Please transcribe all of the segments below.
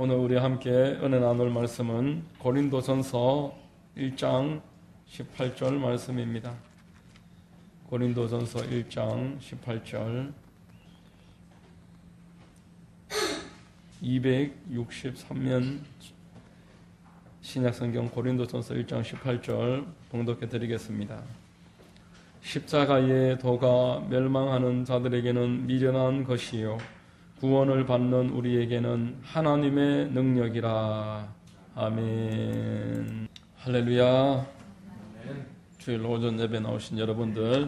오늘 우리 함께 은혜 나눌 말씀은 고린도전서 1장 18절 말씀입니다. 고린도전서 1장 18절 263면 신약성경 고린도전서 1장 18절 봉독해 드리겠습니다. 십자가의 도가 멸망하는 자들에게는 미련한 것이요 구원을 받는 우리에게는 하나님의 능력이라. 아멘. 할렐루야. 주일 오전 예배 나오신 여러분들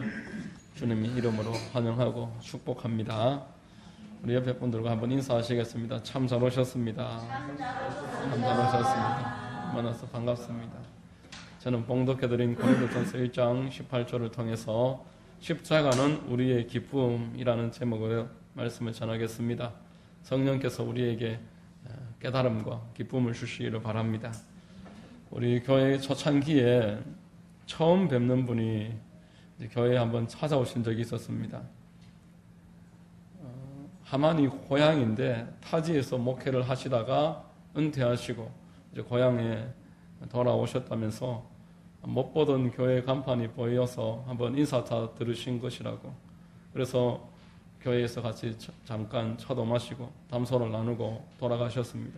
주님의 이름으로 환영하고 축복합니다. 우리 옆에 분들과 한번 인사하시겠습니다. 참 잘 오셨습니다. 참 잘 오셨습니다. 만나서 반갑습니다. 저는 봉독해드린 고린도전서 1장 18절을 통해서 십자가는 우리의 기쁨이라는 제목으로 말씀을 전하겠습니다. 성령께서 우리에게 깨달음과 기쁨을 주시기를 바랍니다. 우리 교회 초창기에 처음 뵙는 분이 교회에 한번 찾아오신 적이 있었습니다. 하만이 고향인데 타지에서 목회를 하시다가 은퇴하시고 이제 고향에 돌아오셨다면서 못 보던 교회 간판이 보여서 한번 인사차 들으신 것이라고. 그래서 교회에서 같이 잠깐 차도 마시고 담소를 나누고 돌아가셨습니다.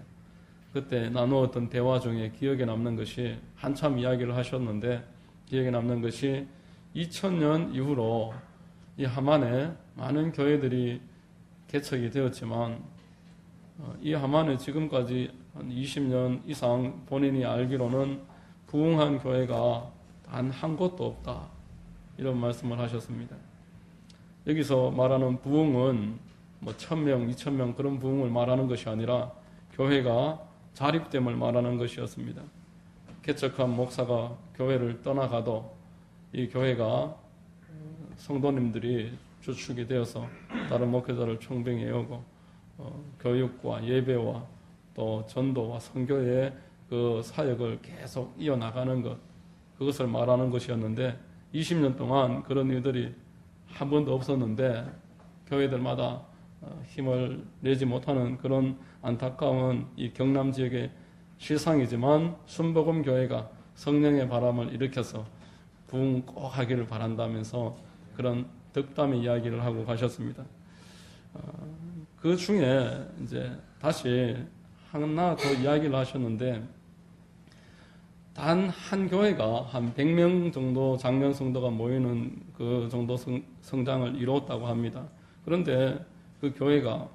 그때 나누었던 대화 중에 기억에 남는 것이, 한참 이야기를 하셨는데 기억에 남는 것이 2000년 이후로 이 하만에 많은 교회들이 개척이 되었지만 이 하만에 지금까지 한 20년 이상 본인이 알기로는 부흥한 교회가 단 한 곳도 없다, 이런 말씀을 하셨습니다. 여기서 말하는 부흥은 뭐 1000명, 2000명 그런 부흥을 말하는 것이 아니라 교회가 자립됨을 말하는 것이었습니다. 개척한 목사가 교회를 떠나가도 이 교회가 성도님들이 주축이 되어서 다른 목회자를 총병해 오고 교육과 예배와 또 전도와 선교의 그 사역을 계속 이어나가는 것, 그것을 말하는 것이었는데 20년 동안 그런 일들이 한 번도 없었는데 교회들마다 힘을 내지 못하는 그런 안타까운 이 경남 지역의 실상이지만 순복음 교회가 성령의 바람을 일으켜서 부흥 꼭 하기를 바란다면서 그런 덕담의 이야기를 하고 가셨습니다. 그 중에 이제 다시 하나 더 이야기를 하셨는데, 단 한 교회가 한 100명 정도 장년 성도가 모이는 그 정도 성장을 이루었다고 합니다. 그런데 그 교회가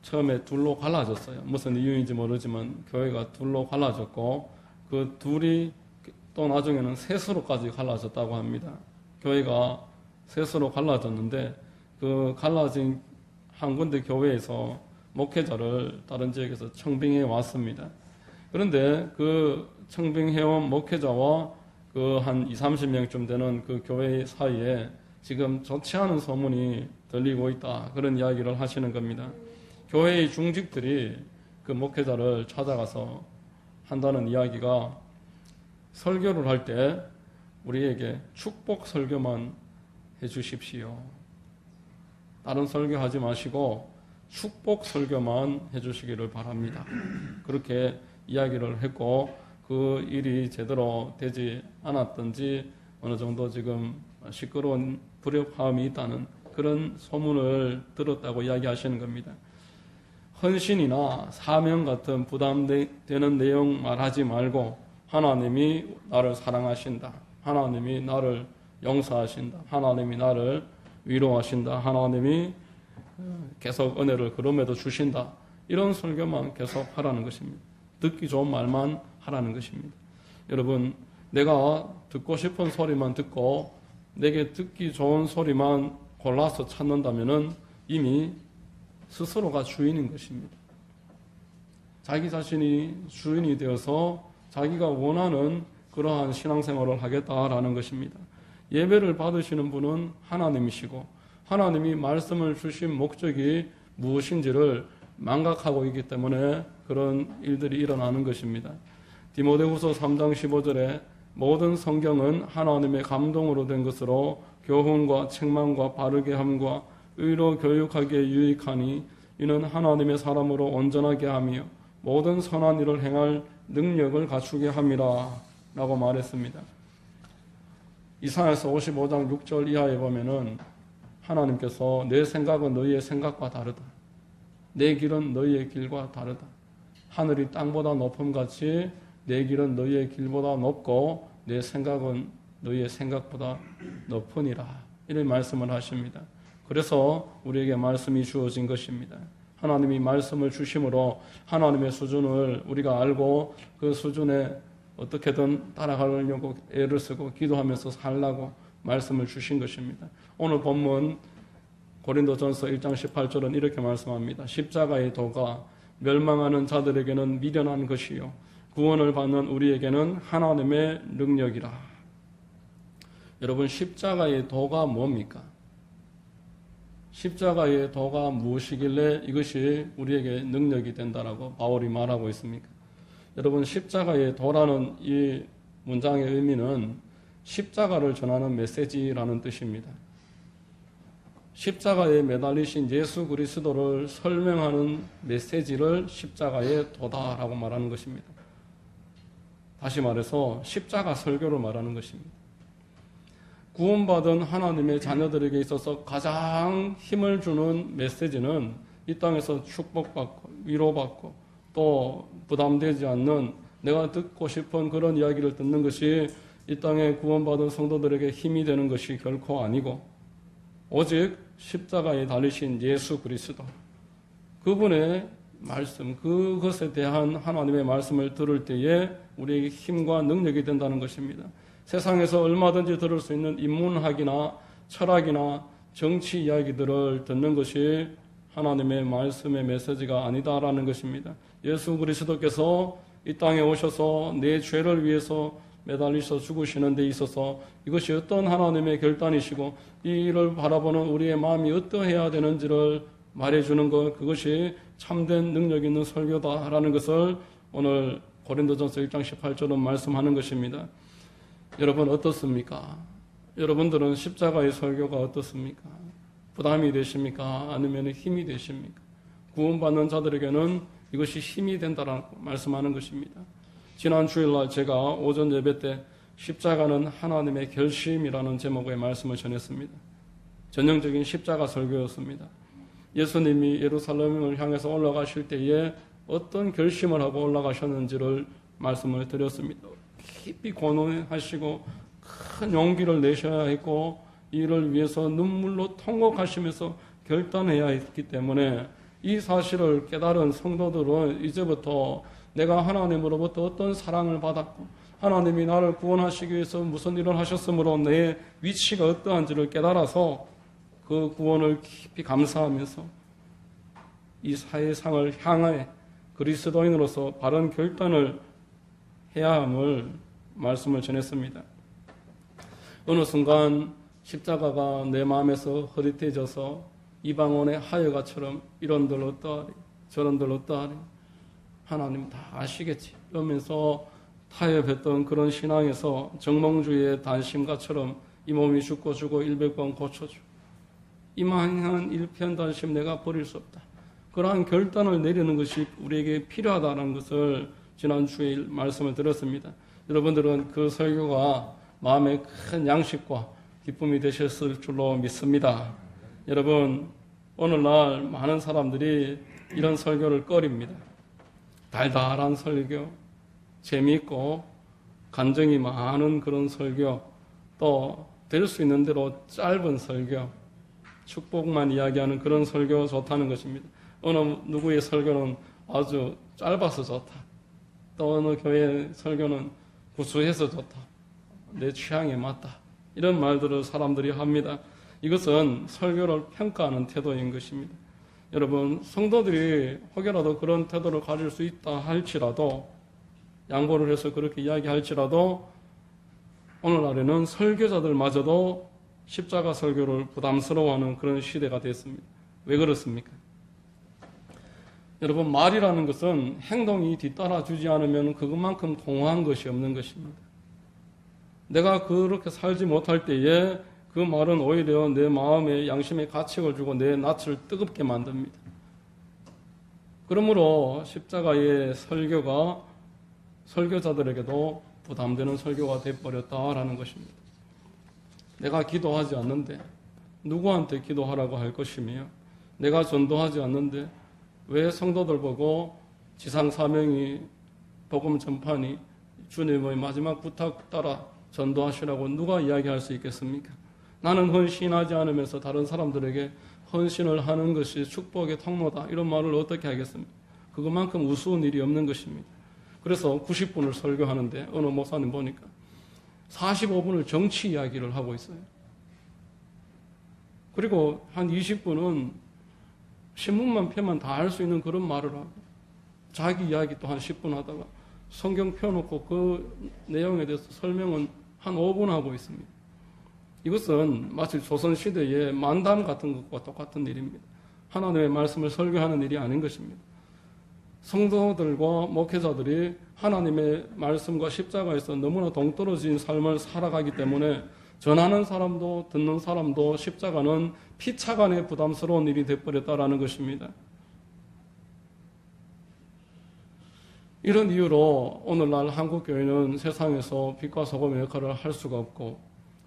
처음에 둘로 갈라졌어요. 무슨 이유인지 모르지만 교회가 둘로 갈라졌고 그 둘이 또 나중에는 셋으로까지 갈라졌다고 합니다. 교회가 셋으로 갈라졌는데 그 갈라진 한 군데 교회에서 목회자를 다른 지역에서 청빙해 왔습니다. 그런데 그 청빙해온 목회자와 그 한 20-30명쯤 되는 그 교회 사이에 지금 좋지 않은 소문이 들리고 있다, 그런 이야기를 하시는 겁니다. 교회의 중직들이 그 목회자를 찾아가서 한다는 이야기가, 설교를 할 때 우리에게 축복 설교만 해주십시오. 다른 설교하지 마시고 축복 설교만 해주시기를 바랍니다. 그렇게 이야기를 했고 그 일이 제대로 되지 않았던지 어느 정도 지금 시끄러운 불협화음이 있다는 그런 소문을 들었다고 이야기하시는 겁니다. 헌신이나 사명 같은 부담되는 내용 말하지 말고 하나님이 나를 사랑하신다, 하나님이 나를 용서하신다, 하나님이 나를 위로하신다, 하나님이 계속 은혜를 그럼에도 주신다, 이런 설교만 계속 하라는 것입니다. 듣기 좋은 말만 하라는 것입니다. 여러분, 내가 듣고 싶은 소리만 듣고 내게 듣기 좋은 소리만 골라서 찾는다면 이미 스스로가 주인인 것입니다. 자기 자신이 주인이 되어서 자기가 원하는 그러한 신앙생활을 하겠다라는 것입니다. 예배를 받으시는 분은 하나님이시고 하나님이 말씀을 주신 목적이 무엇인지를 망각하고 있기 때문에 그런 일들이 일어나는 것입니다. 디모데후서 3장 15절에 모든 성경은 하나님의 감동으로 된 것으로 교훈과 책망과 바르게 함과 의로 교육하기에 유익하니 이는 하나님의 사람으로 온전하게 하며 모든 선한 일을 행할 능력을 갖추게 함이라 라고 말했습니다. 이사야서 55장 6절 이하에 보면은 하나님께서 내 생각은 너희의 생각과 다르다. 내 길은 너희의 길과 다르다. 하늘이 땅보다 높음같이 내 길은 너희의 길보다 높고 내 생각은 너희의 생각보다 높으니라. 이런 말씀을 하십니다. 그래서 우리에게 말씀이 주어진 것입니다. 하나님이 말씀을 주심으로 하나님의 수준을 우리가 알고 그 수준에 어떻게든 따라가려고 애를 쓰고 기도하면서 살라고 말씀을 주신 것입니다. 오늘 본문 고린도전서 1장 18절은 이렇게 말씀합니다. 십자가의 도가 멸망하는 자들에게는 미련한 것이요 구원을 받는 우리에게는 하나님의 능력이라. 여러분, 십자가의 도가 뭡니까? 십자가의 도가 무엇이길래 이것이 우리에게 능력이 된다라고 바울이 말하고 있습니까? 여러분, 십자가의 도라는 이 문장의 의미는 십자가를 전하는 메시지라는 뜻입니다. 십자가에 매달리신 예수 그리스도를 설명하는 메시지를 십자가의 도다라고 말하는 것입니다. 다시 말해서 십자가 설교를 말하는 것입니다. 구원받은 하나님의 자녀들에게 있어서 가장 힘을 주는 메시지는 이 땅에서 축복받고 위로받고 또 부담되지 않는 내가 듣고 싶은 그런 이야기를 듣는 것이 이 땅에 구원받은 성도들에게 힘이 되는 것이 결코 아니고 오직 십자가에 달리신 예수 그리스도 그분의 말씀, 그것에 대한 하나님의 말씀을 들을 때에 우리에게 힘과 능력이 된다는 것입니다. 세상에서 얼마든지 들을 수 있는 인문학이나 철학이나 정치 이야기들을 듣는 것이 하나님의 말씀의 메시지가 아니다라는 것입니다. 예수 그리스도께서 이 땅에 오셔서 내 죄를 위해서 매달리셔 죽으시는 데 있어서 이것이 어떤 하나님의 결단이시고 이 일을 바라보는 우리의 마음이 어떠해야 되는지를 말해주는 것, 그것이 참된 능력 있는 설교다라는 것을 오늘 고린도전서 1장 18절은 말씀하는 것입니다. 여러분 어떻습니까? 여러분들은 십자가의 설교가 어떻습니까? 부담이 되십니까? 아니면 힘이 되십니까? 구원받는 자들에게는 이것이 힘이 된다라고 말씀하는 것입니다. 지난 주일날 제가 오전 예배 때 십자가는 하나님의 결심이라는 제목의 말씀을 전했습니다. 전형적인 십자가 설교였습니다. 예수님이 예루살렘을 향해서 올라가실 때에 어떤 결심을 하고 올라가셨는지를 말씀을 드렸습니다. 깊이 고뇌하시고 큰 용기를 내셔야 했고 이를 위해서 눈물로 통곡하시면서 결단해야 했기 때문에 이 사실을 깨달은 성도들은 이제부터 내가 하나님으로부터 어떤 사랑을 받았고 하나님이 나를 구원하시기 위해서 무슨 일을 하셨으므로 내 위치가 어떠한지를 깨달아서 그 구원을 깊이 감사하면서 이 사회상을 향해 그리스도인으로서 바른 결단을 해야 함을 말씀을 전했습니다. 어느 순간 십자가가 내 마음에서 흐릿해져서 이방원의 하여가처럼 이런들 어떠하리 저런들 어떠하리 하나님 다 아시겠지 이러면서 타협했던 그런 신앙에서 정몽주의의 단심가처럼 이 몸이 죽고 일백번 고쳐주고 이만한 일편단심 내가 버릴 수 없다. 그러한 결단을 내리는 것이 우리에게 필요하다는 것을 지난 주일 말씀을 드렸습니다. 여러분들은 그 설교가 마음에 큰 양식과 기쁨이 되셨을 줄로 믿습니다. 여러분 오늘날 많은 사람들이 이런 설교를 꺼립니다. 달달한 설교, 재미있고 감정이 많은 그런 설교, 또 될 수 있는 대로 짧은 설교, 축복만 이야기하는 그런 설교 좋다는 것입니다. 어느 누구의 설교는 아주 짧아서 좋다. 또 어느 교회의 설교는 구수해서 좋다. 내 취향에 맞다. 이런 말들을 사람들이 합니다. 이것은 설교를 평가하는 태도인 것입니다. 여러분 성도들이 혹여라도 그런 태도를 가질 수 있다 할지라도 양보를 해서 그렇게 이야기할지라도 오늘날에는 설교자들마저도 십자가 설교를 부담스러워하는 그런 시대가 됐습니다. 왜 그렇습니까? 여러분 말이라는 것은 행동이 뒤따라주지 않으면 그것만큼 공허한 것이 없는 것입니다. 내가 그렇게 살지 못할 때에 그 말은 오히려 내 마음에 양심에 가책을 주고 내 낯을 뜨겁게 만듭니다. 그러므로 십자가의 설교가 설교자들에게도 부담되는 설교가 되어버렸다라는 것입니다. 내가 기도하지 않는데 누구한테 기도하라고 할 것이며, 내가 전도하지 않는데 왜 성도들 보고 지상 사명이 복음 전파니 주님의 마지막 부탁 따라 전도하시라고 누가 이야기할 수 있겠습니까? 나는 헌신하지 않으면서 다른 사람들에게 헌신을 하는 것이 축복의 통로다, 이런 말을 어떻게 하겠습니까? 그것만큼 우스운 일이 없는 것입니다. 그래서 90분을 설교하는데 어느 목사님 보니까 45분을 정치 이야기를 하고 있어요. 그리고 한 20분은 신문만 펴면 다 할 수 있는 그런 말을 하고, 자기 이야기 또 한 10분 하다가 성경 펴놓고 그 내용에 대해서 설명은 한 5분 하고 있습니다. 이것은 마치 조선시대의 만담 같은 것과 똑같은 일입니다. 하나님의 말씀을 설교하는 일이 아닌 것입니다. 성도들과 목회자들이 하나님의 말씀과 십자가에서 너무나 동떨어진 삶을 살아가기 때문에 전하는 사람도 듣는 사람도 십자가는 피차간의 부담스러운 일이 되어버렸다라는 것입니다. 이런 이유로 오늘날 한국교회는 세상에서 빛과 소금의 역할을 할 수가 없고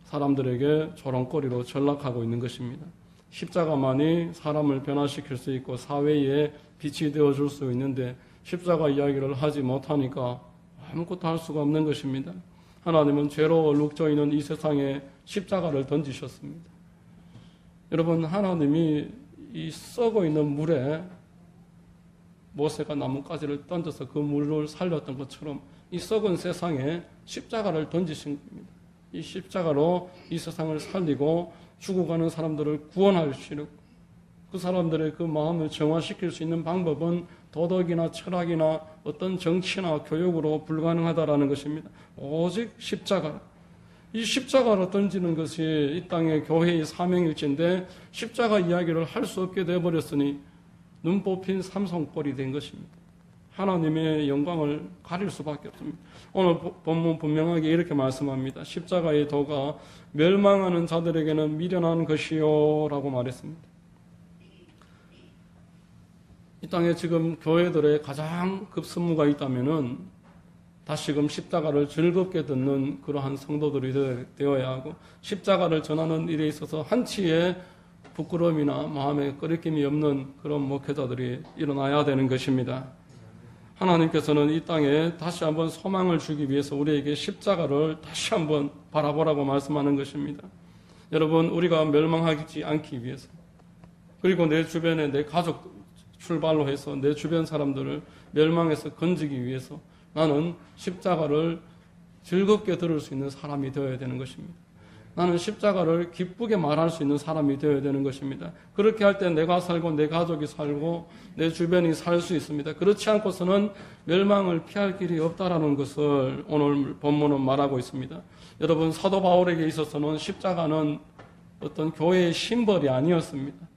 사람들에게 조롱거리로 전락하고 있는 것입니다. 십자가만이 사람을 변화시킬 수 있고 사회에 빛이 되어줄 수 있는데 십자가 이야기를 하지 못하니까 아무것도 할 수가 없는 것입니다. 하나님은 죄로 얼룩져 있는 이 세상에 십자가를 던지셨습니다. 여러분, 하나님이 이 썩어 있는 물에 모세가 나뭇가지를 던져서 그 물을 살렸던 것처럼 이 썩은 세상에 십자가를 던지신 겁니다. 이 십자가로 이 세상을 살리고 죽어가는 사람들을 구원하시려고, 그 사람들의 그 마음을 정화시킬 수 있는 방법은 도덕이나 철학이나 어떤 정치나 교육으로 불가능하다라는 것입니다. 오직 십자가. 이 십자가로 던지는 것이 이 땅의 교회의 사명일지인데 십자가 이야기를 할 수 없게 되어버렸으니 눈 뽑힌 삼손꼴이 된 것입니다. 하나님의 영광을 가릴 수밖에 없습니다. 오늘 본문 분명하게 이렇게 말씀합니다. 십자가의 도가 멸망하는 자들에게는 미련한 것이요 라고 말했습니다. 이 땅에 지금 교회들의 가장 급선무가 있다면은 다시금 십자가를 즐겁게 듣는 그러한 성도들이 되어야 하고, 십자가를 전하는 일에 있어서 한치의 부끄러움이나 마음에 꺼리낌이 없는 그런 목회자들이 일어나야 되는 것입니다. 하나님께서는 이 땅에 다시 한번 소망을 주기 위해서 우리에게 십자가를 다시 한번 바라보라고 말씀하는 것입니다. 여러분, 우리가 멸망하지 않기 위해서, 그리고 내 주변에 내 가족 출발로 해서 내 주변 사람들을 멸망에서 건지기 위해서 나는 십자가를 즐겁게 들을 수 있는 사람이 되어야 되는 것입니다. 나는 십자가를 기쁘게 말할 수 있는 사람이 되어야 되는 것입니다. 그렇게 할 때 내가 살고 내 가족이 살고 내 주변이 살 수 있습니다. 그렇지 않고서는 멸망을 피할 길이 없다라는 것을 오늘 본문은 말하고 있습니다. 여러분, 사도 바울에게 있어서는 십자가는 어떤 교회의 심벌이 아니었습니다.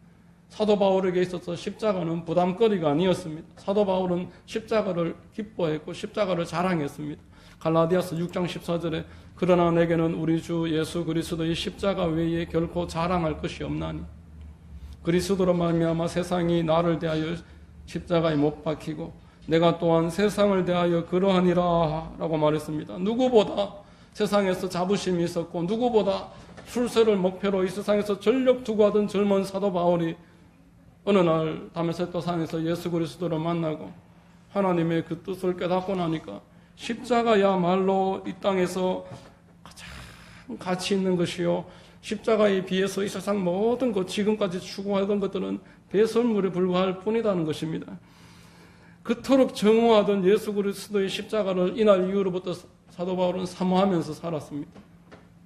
사도 바울에게 있어서 십자가는 부담거리가 아니었습니다. 사도 바울은 십자가를 기뻐했고 십자가를 자랑했습니다. 갈라디아서 6장 14절에 그러나 내게는 우리 주 예수 그리스도의 십자가 외에 결코 자랑할 것이 없나니 그리스도로 말미암아 세상이 나를 대하여 십자가에 못 박히고 내가 또한 세상을 대하여 그러하니라 라고 말했습니다. 누구보다 세상에서 자부심이 있었고 누구보다 출세를 목표로 이 세상에서 전력 투구하던 젊은 사도 바울이 어느 날 다메섹도 산에서 예수 그리스도를 만나고 하나님의 그 뜻을 깨닫고 나니까 십자가야말로 이 땅에서 가장 가치 있는 것이요, 십자가에 비해서 이 세상 모든 것, 지금까지 추구하던 것들은 배설물에 불과할 뿐이라는 것입니다. 그토록 정오하던 예수 그리스도의 십자가를 이날 이후로부터 사도 바울은 사모하면서 살았습니다.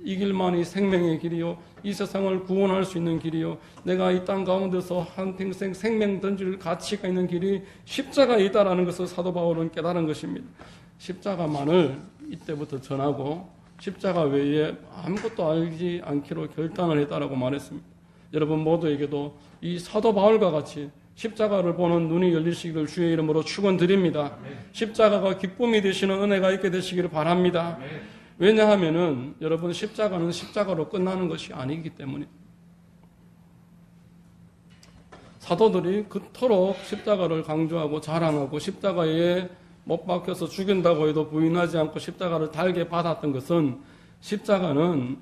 이 길만이 생명의 길이요, 이 세상을 구원할 수 있는 길이요, 내가 이 땅 가운데서 한평생 생명 던질 가치가 있는 길이 십자가에 있다라는 것을 사도 바울은 깨달은 것입니다. 십자가만을 이때부터 전하고 십자가 외에 아무것도 알지 않기로 결단을 했다라고 말했습니다. 여러분 모두에게도 이 사도 바울과 같이 십자가를 보는 눈이 열리시기를 주의 이름으로 축원드립니다. 십자가가 기쁨이 되시는 은혜가 있게 되시기를 바랍니다. 왜냐하면은 여러분, 십자가는 십자가로 끝나는 것이 아니기 때문에 사도들이 그토록 십자가를 강조하고 자랑하고 십자가에 못 박혀서 죽인다고 해도 부인하지 않고 십자가를 달게 받았던 것은 십자가는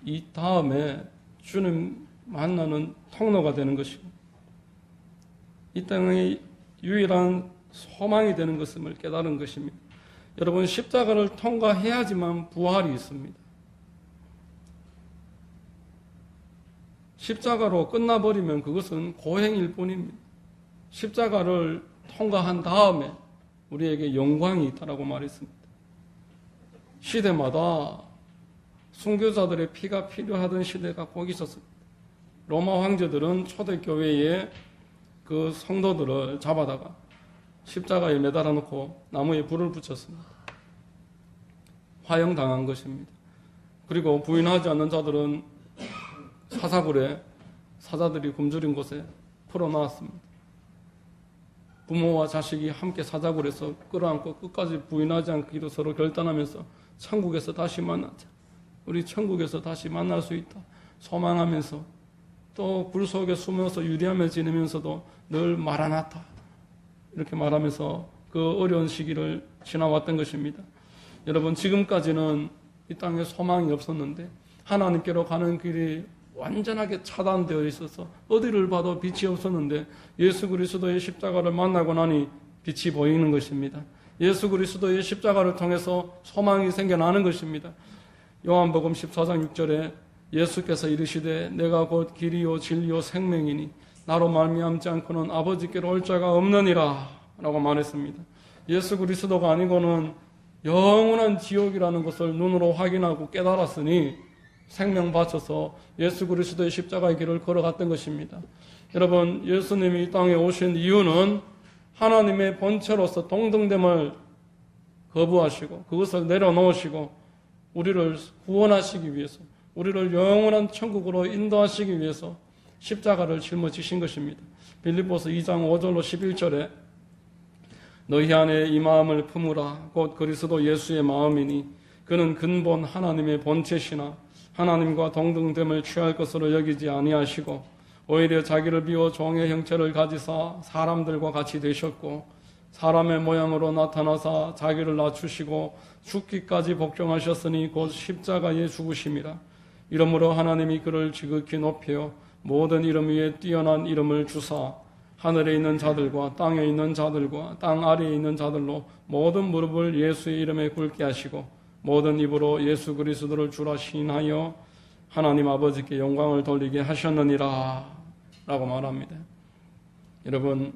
이 다음에 주님 만나는 통로가 되는 것이고 이 땅의 유일한 소망이 되는 것임을 깨달은 것입니다. 여러분, 십자가를 통과해야지만 부활이 있습니다. 십자가로 끝나버리면 그것은 고행일 뿐입니다. 십자가를 통과한 다음에 우리에게 영광이 있다라고 말했습니다. 시대마다 순교자들의 피가 필요하던 시대가 꼭 있었습니다. 로마 황제들은 초대교회에 그 성도들을 잡아다가 십자가에 매달아 놓고 나무에 불을 붙였습니다. 화형당한 것입니다. 그리고 부인하지 않는 자들은 사사굴에 사자들이 굶주린 곳에 풀어놨습니다. 부모와 자식이 함께 사자굴에서 끌어안고 끝까지 부인하지 않기로 서로 결단하면서 천국에서 다시 만나자. 우리 천국에서 다시 만날 수 있다. 소망하면서 또 불 속에 숨어서 유리하며 지내면서도 늘 마라나타 이렇게 말하면서 그 어려운 시기를 지나왔던 것입니다. 여러분, 지금까지는 이 땅에 소망이 없었는데 하나님께로 가는 길이 완전하게 차단되어 있어서 어디를 봐도 빛이 없었는데 예수 그리스도의 십자가를 만나고 나니 빛이 보이는 것입니다. 예수 그리스도의 십자가를 통해서 소망이 생겨나는 것입니다. 요한복음 14장 6절에 예수께서 이르시되 내가 곧 길이요 진리요 생명이니 나로 말미암지 않고는 아버지께로 올 자가 없느니라 라고 말했습니다. 예수 그리스도가 아니고는 영원한 지옥이라는 것을 눈으로 확인하고 깨달았으니 생명 바쳐서 예수 그리스도의 십자가의 길을 걸어갔던 것입니다. 여러분, 예수님이 이 땅에 오신 이유는 하나님의 본체로서 동등됨을 거부하시고 그것을 내려놓으시고 우리를 구원하시기 위해서, 우리를 영원한 천국으로 인도하시기 위해서 십자가를 짊어지신 것입니다. 빌립보서 2장 5절로 11절에 너희 안에 이 마음을 품으라 곧 그리스도 예수의 마음이니 그는 근본 하나님의 본체시나 하나님과 동등됨을 취할 것으로 여기지 아니하시고 오히려 자기를 비워 종의 형체를 가지사 사람들과 같이 되셨고 사람의 모양으로 나타나사 자기를 낮추시고 죽기까지 복종하셨으니 곧 십자가에 죽으심이라. 이러므로 하나님이 그를 지극히 높여 모든 이름 위에 뛰어난 이름을 주사 하늘에 있는 자들과 땅에 있는 자들과 땅 아래에 있는 자들로 모든 무릎을 예수의 이름에 꿇게 하시고 모든 입으로 예수 그리스도를 주라 시인하여 하나님 아버지께 영광을 돌리게 하셨느니라 라고 말합니다. 여러분,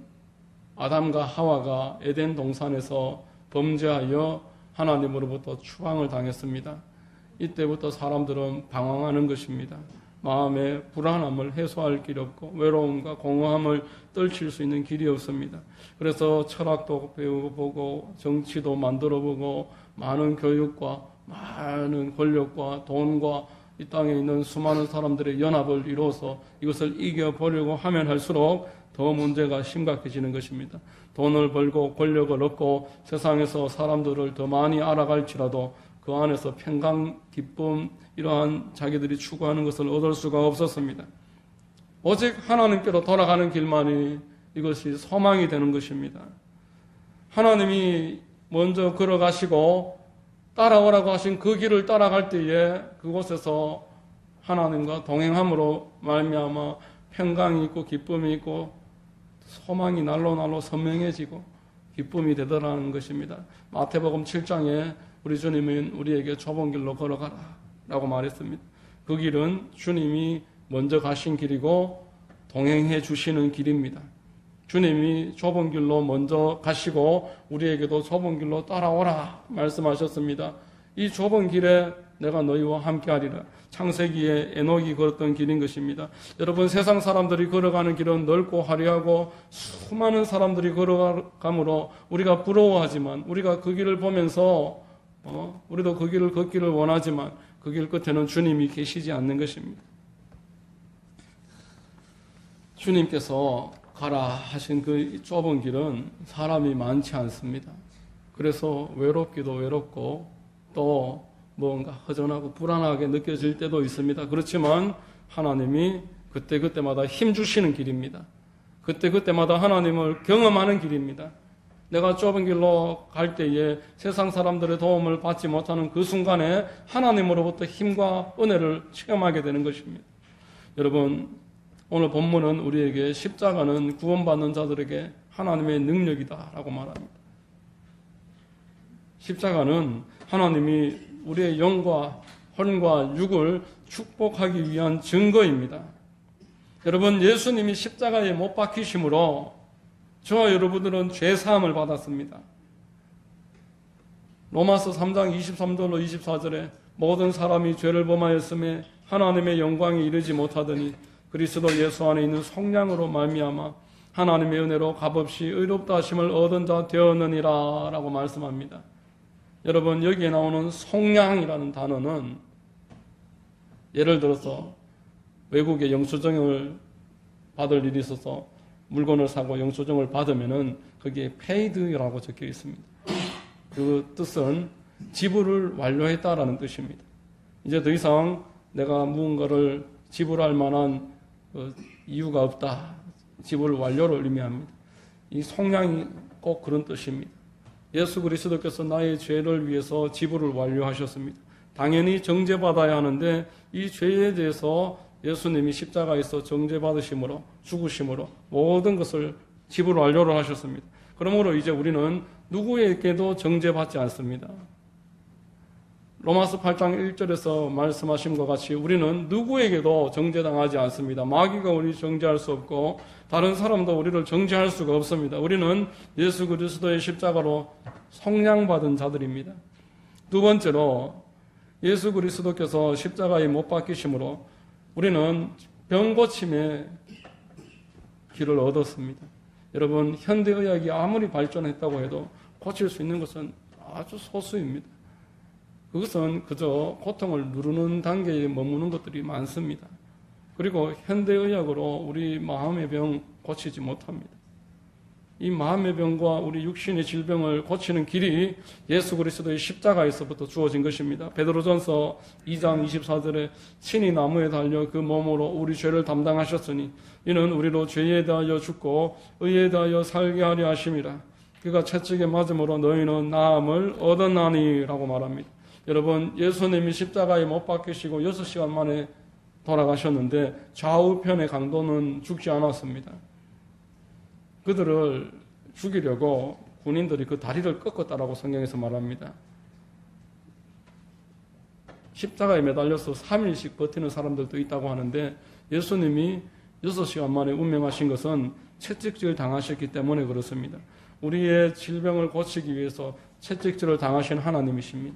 아담과 하와가 에덴 동산에서 범죄하여 하나님으로부터 추방을 당했습니다. 이때부터 사람들은 방황하는 것입니다. 마음의 불안함을 해소할 길이 없고 외로움과 공허함을 떨칠 수 있는 길이 없습니다. 그래서 철학도 배워보고 정치도 만들어보고 많은 교육과 많은 권력과 돈과 이 땅에 있는 수많은 사람들의 연합을 이루어서 이것을 이겨보려고 하면 할수록 더 문제가 심각해지는 것입니다. 돈을 벌고 권력을 얻고 세상에서 사람들을 더 많이 알아갈지라도 그 안에서 평강, 기쁨, 이러한 자기들이 추구하는 것을 얻을 수가 없었습니다. 오직 하나님께로 돌아가는 길만이 이것이 소망이 되는 것입니다. 하나님이 먼저 걸어가시고 따라오라고 하신 그 길을 따라갈 때에 그곳에서 하나님과 동행함으로 말미암아 평강이 있고 기쁨이 있고 소망이 날로 선명해지고 기쁨이 되더라는 것입니다. 마태복음 7장에 우리 주님은 우리에게 좁은 길로 걸어가라 라고 말했습니다. 그 길은 주님이 먼저 가신 길이고 동행해 주시는 길입니다. 주님이 좁은 길로 먼저 가시고 우리에게도 좁은 길로 따라오라 말씀하셨습니다. 이 좁은 길에 내가 너희와 함께하리라. 창세기에 에녹이 걸었던 길인 것입니다. 여러분, 세상 사람들이 걸어가는 길은 넓고 화려하고 수많은 사람들이 걸어가므로 우리가 부러워하지만 우리가 그 길을 보면서 우리도 그 길을 걷기를 원하지만 그 길 끝에는 주님이 계시지 않는 것입니다. 주님께서 가라 하신 그 좁은 길은 사람이 많지 않습니다. 그래서 외롭기도 외롭고 또 뭔가 허전하고 불안하게 느껴질 때도 있습니다. 그렇지만 하나님이 그때그때마다 힘주시는 길입니다. 그때그때마다 하나님을 경험하는 길입니다. 내가 좁은 길로 갈 때에 세상 사람들의 도움을 받지 못하는 그 순간에 하나님으로부터 힘과 은혜를 체험하게 되는 것입니다. 여러분, 오늘 본문은 우리에게 십자가는 구원받는 자들에게 하나님의 능력이다라고 말합니다. 십자가는 하나님이 우리의 영과魂과 육을 축복하기 위한 증거입니다. 여러분, 예수님이 십자가에 못 박히심으로 저와 여러분들은 죄사함을 받았습니다. 로마서 3장 23절로 24절에 모든 사람이 죄를 범하였음에 하나님의 영광에 이르지 못하더니 그리스도 예수 안에 있는 성량으로 말미암아 하나님의 은혜로 값없이 의롭다 하심을 얻은 자 되었느니라 라고 말씀합니다. 여러분, 여기에 나오는 성량이라는 단어는 예를 들어서 외국에 영수증을 받을 일이 있어서 물건을 사고 영수증을 받으면은 거기에 paid라고 적혀 있습니다. 그 뜻은 지불을 완료했다라는 뜻입니다. 이제 더 이상 내가 무언가를 지불할 만한 이유가 없다. 지불 완료를 의미합니다. 이 성량이 꼭 그런 뜻입니다. 예수 그리스도께서 나의 죄를 위해서 지불을 완료하셨습니다. 당연히 정죄받아야 하는데 이 죄에 대해서 예수님이 십자가에서 정죄받으심으로 죽으심으로 모든 것을 지불 완료를 하셨습니다. 그러므로 이제 우리는 누구에게도 정죄받지 않습니다. 로마서 8장 1절에서 말씀하신 것 같이 우리는 누구에게도 정죄당하지 않습니다. 마귀가 우리 정죄할 수 없고 다른 사람도 우리를 정죄할 수가 없습니다. 우리는 예수 그리스도의 십자가로 성량받은 자들입니다. 두 번째로 예수 그리스도께서 십자가에 못 박히심으로 우리는 병고침의 길을 얻었습니다. 여러분, 현대의학이 아무리 발전했다고 해도 고칠 수 있는 것은 아주 소수입니다. 그것은 그저 고통을 누르는 단계에 머무는 것들이 많습니다. 그리고 현대의학으로 우리 마음의 병 고치지 못합니다. 이 마음의 병과 우리 육신의 질병을 고치는 길이 예수 그리스도의 십자가에서부터 주어진 것입니다. 베드로전서 2장 24절에 친히 나무에 달려 그 몸으로 우리 죄를 담당하셨으니 이는 우리로 죄에 대하여 죽고 의에 대하여 살게 하려 하심이라. 그가 채찍에 맞음으로 너희는 나음을 얻었나니 라고 말합니다. 여러분, 예수님이 십자가에 못 박히시고 6시간 만에 돌아가셨는데 좌우편의 강도는 죽지 않았습니다. 그들을 죽이려고 군인들이 그 다리를 꺾었다라고 성경에서 말합니다. 십자가에 매달려서 3일씩 버티는 사람들도 있다고 하는데 예수님이 6시간 만에 운명하신 것은 채찍질 당하셨기 때문에 그렇습니다. 우리의 질병을 고치기 위해서 채찍질을 당하신 하나님이십니다.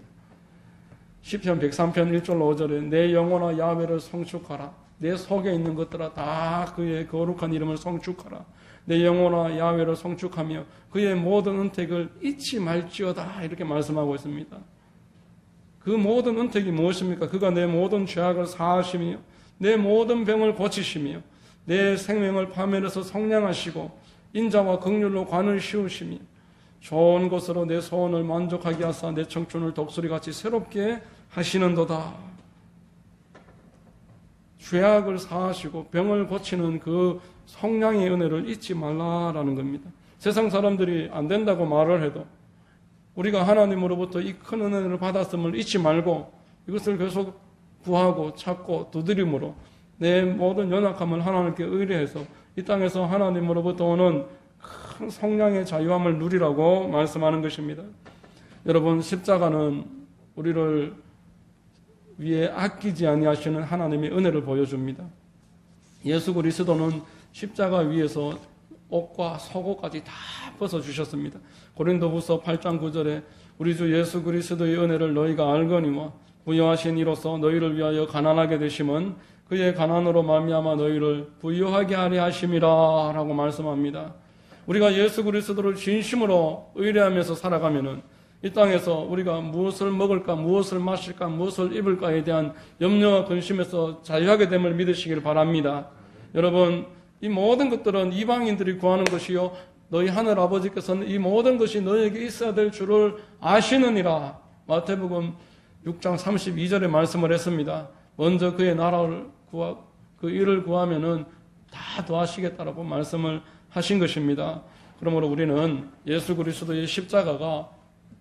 시편 103편 1절로 5절에 내 영혼아 야훼를 성축하라. 내 속에 있는 것들아 다 그의 거룩한 이름을 성축하라. 내 영혼아 야훼를 성축하며 그의 모든 은택을 잊지 말지어다. 이렇게 말씀하고 있습니다. 그 모든 은택이 무엇입니까? 그가 내 모든 죄악을 사하시며 내 모든 병을 고치시며 내 생명을 파멸해서 성량하시고 인자와 긍휼로 관을 씌우시며 좋은 것으로 내 소원을 만족하게 하사 내 청춘을 독수리같이 새롭게 하시는도다. 죄악을 사하시고 병을 고치는 그 성량의 은혜를 잊지 말라라는 겁니다. 세상 사람들이 안 된다고 말을 해도 우리가 하나님으로부터 이 큰 은혜를 받았음을 잊지 말고 이것을 계속 구하고 찾고 두드림으로 내 모든 연약함을 하나님께 의뢰해서 이 땅에서 하나님으로부터 오는 큰 성량의 자유함을 누리라고 말씀하는 것입니다. 여러분, 십자가는 우리를 위해 아끼지 아니하시는 하나님의 은혜를 보여줍니다. 예수 그리스도는 십자가 위에서 옷과 속옷까지 다 벗어주셨습니다. 고린도후서 8장 9절에 우리 주 예수 그리스도의 은혜를 너희가 알거니와 부여하신 이로써 너희를 위하여 가난하게 되심은 그의 가난으로 말미암아 너희를 부유하게 하려 하심이라 라고 말씀합니다. 우리가 예수 그리스도를 진심으로 의뢰하면서 살아가면은 이 땅에서 우리가 무엇을 먹을까, 무엇을 마실까, 무엇을 입을까에 대한 염려와 근심에서 자유하게 됨을 믿으시길 바랍니다. 여러분, 이 모든 것들은 이방인들이 구하는 것이요 너희 하늘 아버지께서는 이 모든 것이 너희에게 있어야 될 줄을 아시느니라. 마태복음 6장 32절에 말씀을 했습니다. 먼저 그의 나라를 구하고 그 일을 구하면은 다 도와주시겠다라고 말씀을 하신 것입니다. 그러므로 우리는 예수 그리스도의 십자가가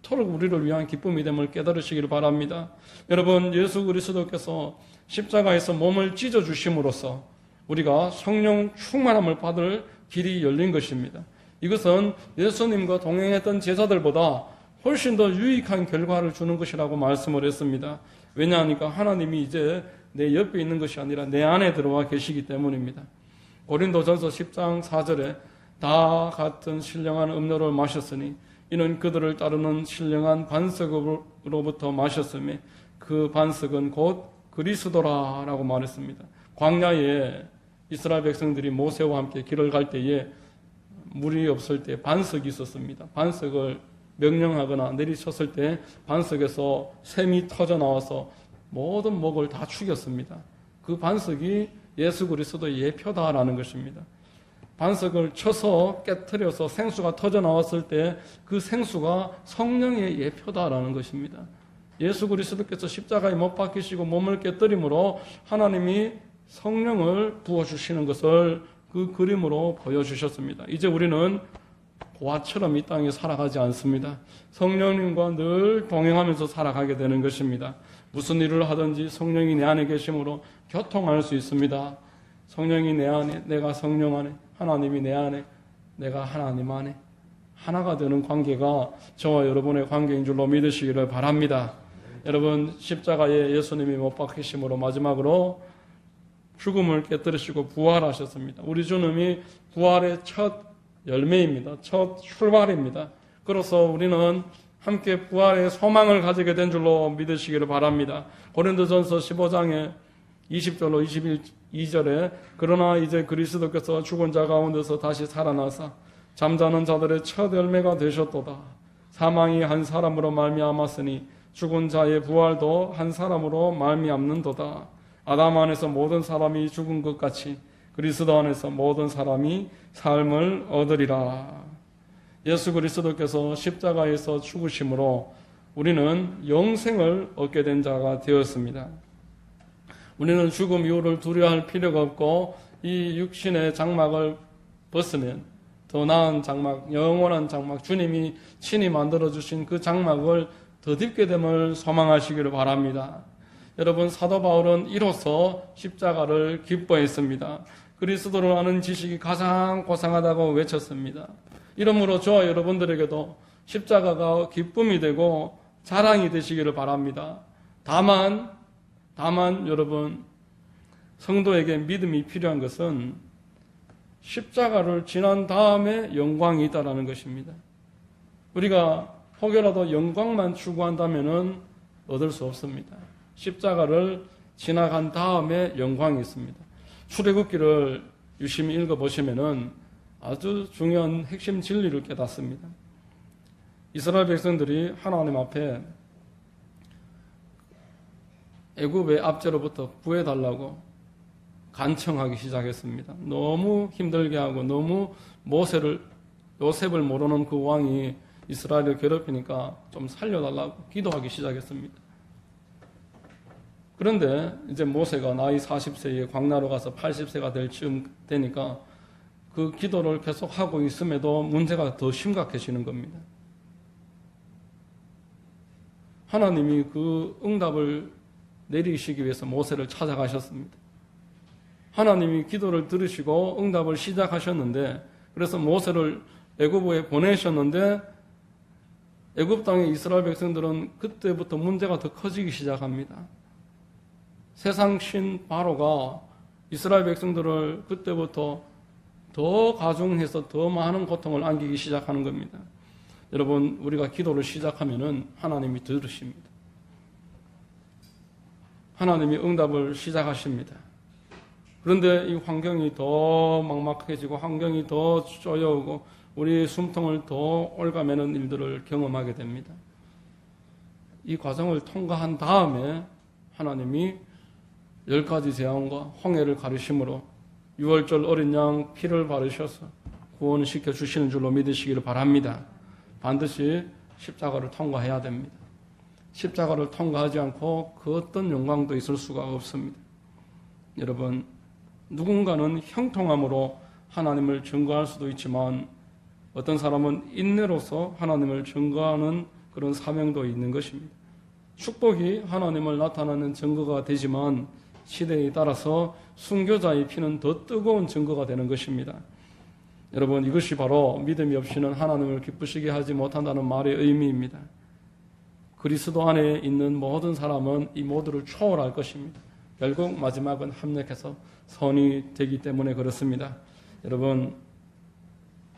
토록 우리를 위한 기쁨이 됨을 깨달으시기를 바랍니다. 여러분, 예수 그리스도께서 십자가에서 몸을 찢어 주심으로써 우리가 성령 충만함을 받을 길이 열린 것입니다. 이것은 예수님과 동행했던 제자들보다 훨씬 더 유익한 결과를 주는 것이라고 말씀을 했습니다. 왜냐하니까 하나님이 이제 내 옆에 있는 것이 아니라 내 안에 들어와 계시기 때문입니다. 고린도전서 10장 4절에 다 같은 신령한 음료를 마셨으니 이는 그들을 따르는 신령한 반석으로부터 마셨으며 그 반석은 곧 그리스도라라고 말했습니다. 광야에 이스라엘 백성들이 모세와 함께 길을 갈 때에 물이 없을 때 반석이 있었습니다. 반석을 명령하거나 내리쳤을 때 반석에서 샘이 터져 나와서 모든 목을 다 죽였습니다. 그 반석이 예수 그리스도의 예표다라는 것입니다. 반석을 쳐서 깨트려서 생수가 터져 나왔을 때 그 생수가 성령의 예표다라는 것입니다. 예수 그리스도께서 십자가에 못 박히시고 몸을 깨뜨림으로 하나님이 성령을 부어주시는 것을 그 그림으로 보여주셨습니다. 이제 우리는 고아처럼 이 땅에 살아가지 않습니다. 성령님과 늘 동행하면서 살아가게 되는 것입니다. 무슨 일을 하든지 성령이 내 안에 계심으로 교통할 수 있습니다. 성령이 내 안에, 내가 성령 안에, 하나님이 내 안에, 내가 하나님 안에 하나가 되는 관계가 저와 여러분의 관계인 줄로 믿으시기를 바랍니다. 여러분, 십자가에 예수님이 못 박히심으로 마지막으로 죽음을 깨뜨리시고 부활하셨습니다. 우리 주님이 부활의 첫 열매입니다. 첫 출발입니다. 그래서 우리는 함께 부활의 소망을 가지게 된 줄로 믿으시기를 바랍니다. 고린도전서 15장에 20절로 22절에 그러나 이제 그리스도께서 죽은 자 가운데서 다시 살아나사 잠자는 자들의 첫 열매가 되셨도다. 사망이 한 사람으로 말미암았으니 죽은 자의 부활도 한 사람으로 말미암는도다. 아담 안에서 모든 사람이 죽은 것 같이 그리스도 안에서 모든 사람이 삶을 얻으리라. 예수 그리스도께서 십자가에서 죽으심으로 우리는 영생을 얻게 된 자가 되었습니다. 우리는 죽음 이후를 두려워할 필요가 없고 이 육신의 장막을 벗으면 더 나은 장막, 영원한 장막, 주님이 친히 만들어주신 그 장막을 덧입게 됨을 소망하시기를 바랍니다. 여러분, 사도 바울은 이로써 십자가를 기뻐했습니다. 그리스도를 아는 지식이 가장 고상하다고 외쳤습니다. 이러므로 저와 여러분들에게도 십자가가 기쁨이 되고 자랑이 되시기를 바랍니다. 다만 여러분, 성도에게 믿음이 필요한 것은 십자가를 지난 다음에 영광이 있다는 것입니다. 우리가 혹여라도 영광만 추구한다면 얻을 수 없습니다. 십자가를 지나간 다음에 영광이 있습니다. 출애굽기를 유심히 읽어보시면 아주 중요한 핵심 진리를 깨닫습니다. 이스라엘 백성들이 하나님 앞에 애굽의 압제로부터 구해달라고 간청하기 시작했습니다. 너무 힘들게 하고 너무 요셉을 모르는 그 왕이 이스라엘을 괴롭히니까 좀 살려달라고 기도하기 시작했습니다. 그런데 이제 모세가 나이 40세에 광야로 가서 80세가 될 즈음 되니까 그 기도를 계속 하고 있음에도 문제가 더 심각해지는 겁니다. 하나님이 그 응답을 내리시기 위해서 모세를 찾아가셨습니다. 하나님이 기도를 들으시고 응답을 시작하셨는데, 그래서 모세를 애굽에 보내셨는데 애굽 땅의 이스라엘 백성들은 그때부터 문제가 더 커지기 시작합니다. 세상 신 바로가 이스라엘 백성들을 그때부터 더 가중해서 더 많은 고통을 안기기 시작하는 겁니다. 여러분, 우리가 기도를 시작하면은 하나님이 들으십니다. 하나님이 응답을 시작하십니다. 그런데 이 환경이 더 막막해지고 환경이 더 쪼여오고 우리의 숨통을 더 올가매는 일들을 경험하게 됩니다. 이 과정을 통과한 다음에 하나님이 10가지 재앙과 홍해를 가르심으로 6월절 어린 양 피를 바르셔서 구원시켜 주시는 줄로 믿으시기를 바랍니다. 반드시 십자가를 통과해야 됩니다. 십자가를 통과하지 않고 그 어떤 영광도 있을 수가 없습니다. 여러분, 누군가는 형통함으로 하나님을 증거할 수도 있지만 어떤 사람은 인내로서 하나님을 증거하는 그런 사명도 있는 것입니다. 축복이 하나님을 나타내는 증거가 되지만 시대에 따라서 순교자의 피는 더 뜨거운 증거가 되는 것입니다. 여러분, 이것이 바로 믿음이 없이는 하나님을 기쁘시게 하지 못한다는 말의 의미입니다. 그리스도 안에 있는 모든 사람은 이 모두를 초월할 것입니다. 결국 마지막은 합력해서 선이 되기 때문에 그렇습니다. 여러분,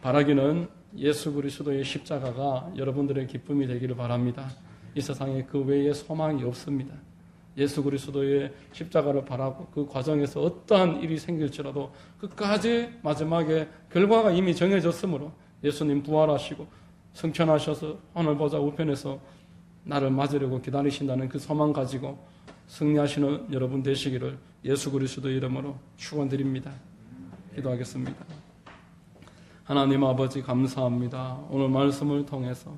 바라기는 예수 그리스도의 십자가가 여러분들의 기쁨이 되기를 바랍니다. 이 세상에 그 외에 소망이 없습니다. 예수 그리스도의 십자가를 바라고 그 과정에서 어떠한 일이 생길지라도 끝까지 마지막에 결과가 이미 정해졌으므로 예수님 부활하시고 승천하셔서 하늘 보좌 우편에서 나를 맞으려고 기다리신다는 그 소망 가지고 승리하시는 여러분 되시기를 예수 그리스도의 이름으로 축원드립니다. 기도하겠습니다. 하나님 아버지 감사합니다. 오늘 말씀을 통해서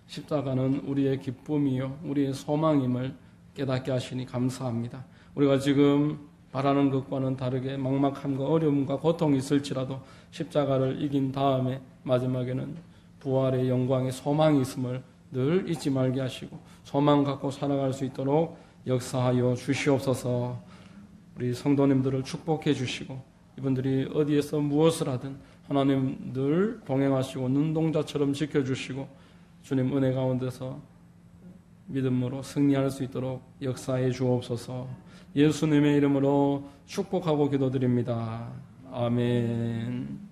십자가는 우리의 기쁨이요 우리의 소망임을 깨닫게 하시니 감사합니다. 우리가 지금 바라는 것과는 다르게 막막함과 어려움과 고통이 있을지라도 십자가를 이긴 다음에 마지막에는 부활의 영광의 소망이 있음을 늘 잊지 말게 하시고 소망 갖고 살아갈 수 있도록 역사하여 주시옵소서. 우리 성도님들을 축복해 주시고 이분들이 어디에서 무엇을 하든 하나님 늘 동행하시고 눈동자처럼 지켜주시고 주님 은혜 가운데서 믿음으로 승리할 수 있도록 역사해 주옵소서. 예수님의 이름으로 축복하고 기도드립니다. 아멘.